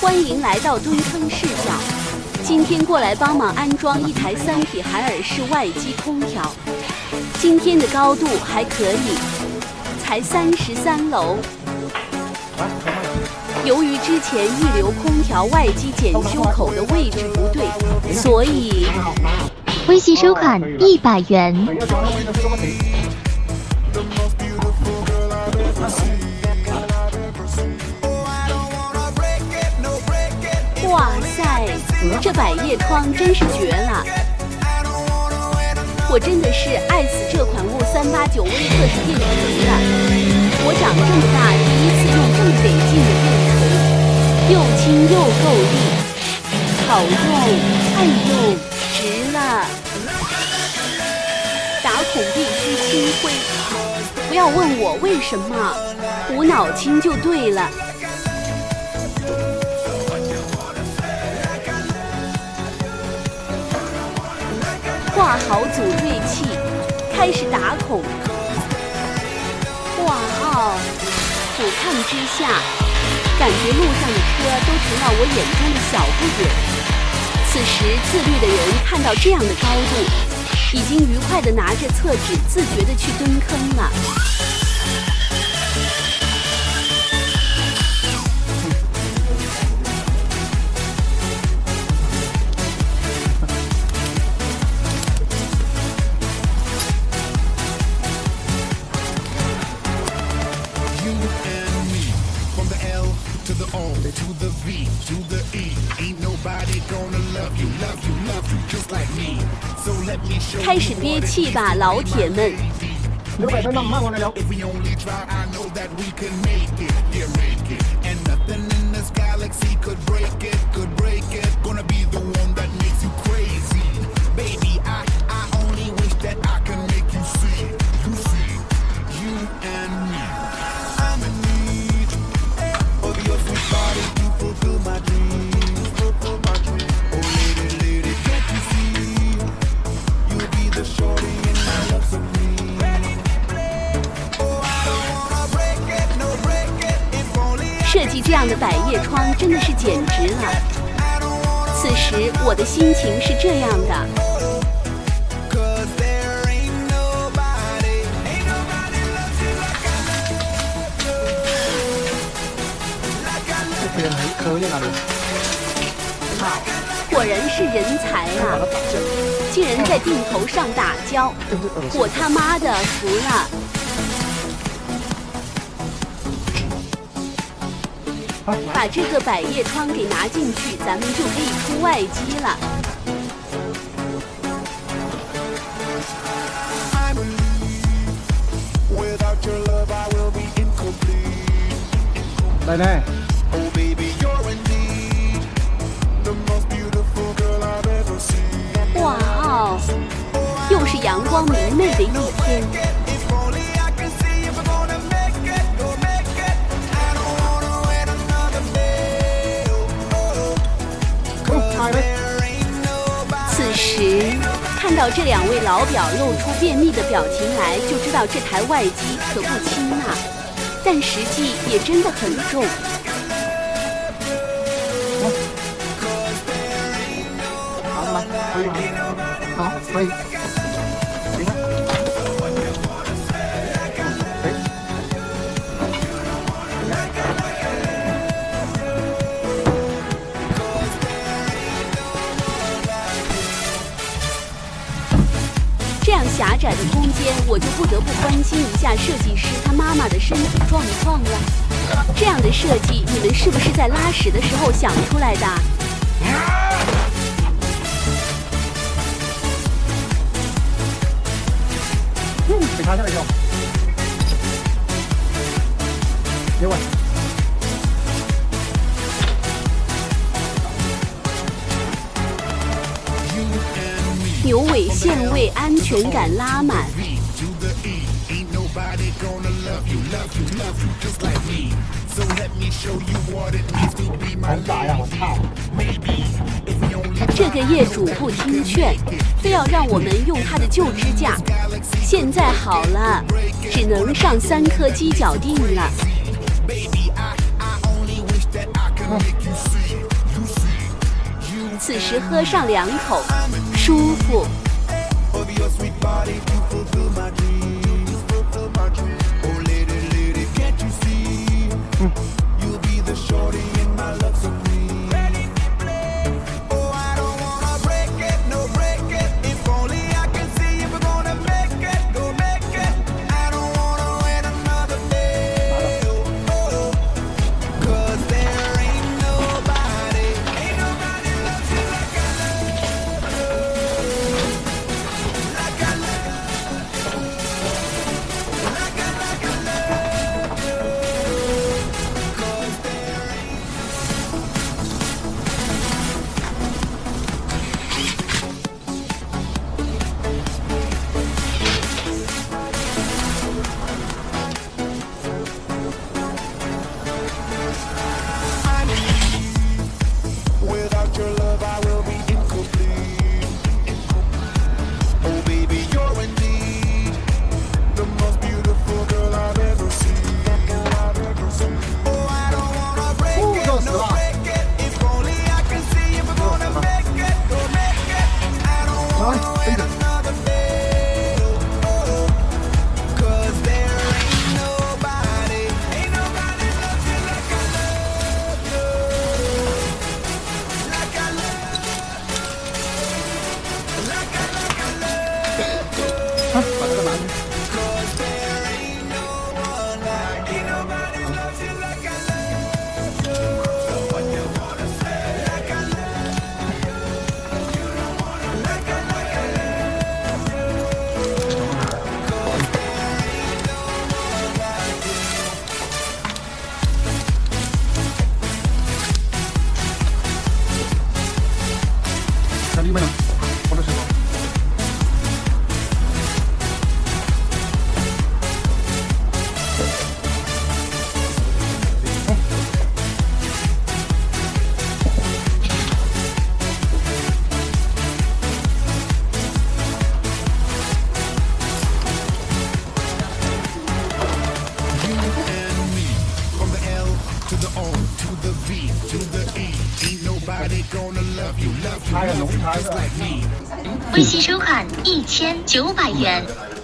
欢迎来到蹲坑视角。今天过来帮忙安装一台3体海尔式外机空调。今天的高度还可以，才33楼。由于之前预留空调外机检修口的位置不对，所以微信收款100元。哇塞，这百叶窗真是绝了！我真的是爱死这款雾389微测试电头了。我长这么大第一次用这么得劲的电头，又轻又够力，好用，爱用，值了。打孔必须轻挥，不要问我为什么，无脑轻就对了。挂好组锐器，开始打孔。哇哦！俯瞰之下，感觉路上的车都成了我眼中的小不点。此时自律的人看到这样的高度，已经愉快地拿着厕纸自觉地去蹲坑了。开始憋气吧，老铁们！设计这样的百叶窗真的是简直了。此时我的心情是这样的。果然是人才啊！竟然在定头上打胶，我他妈的服了！把这个百叶窗给拿进去，咱们就可以出外机了。奶奶。哇哦，又是阳光明媚的一天。此时看到这2位老表露出便秘的表情来，就知道这台外机可不轻啊，但实际也真的很重。好了吗？可以吗？好，可以。这样狭窄的空间，我就不得不关心一下设计师他妈妈的身体状况了。这样的设计，你们是不是在拉屎的时候想出来的？被卡下来掉。别问。牛尾限位，安全感拉满。好傻呀！我操！这个业主不听劝，非要让我们用他的旧支架。现在好了，只能上3颗鸡脚定了。此时喝上2口，舒服。微信收款1900元。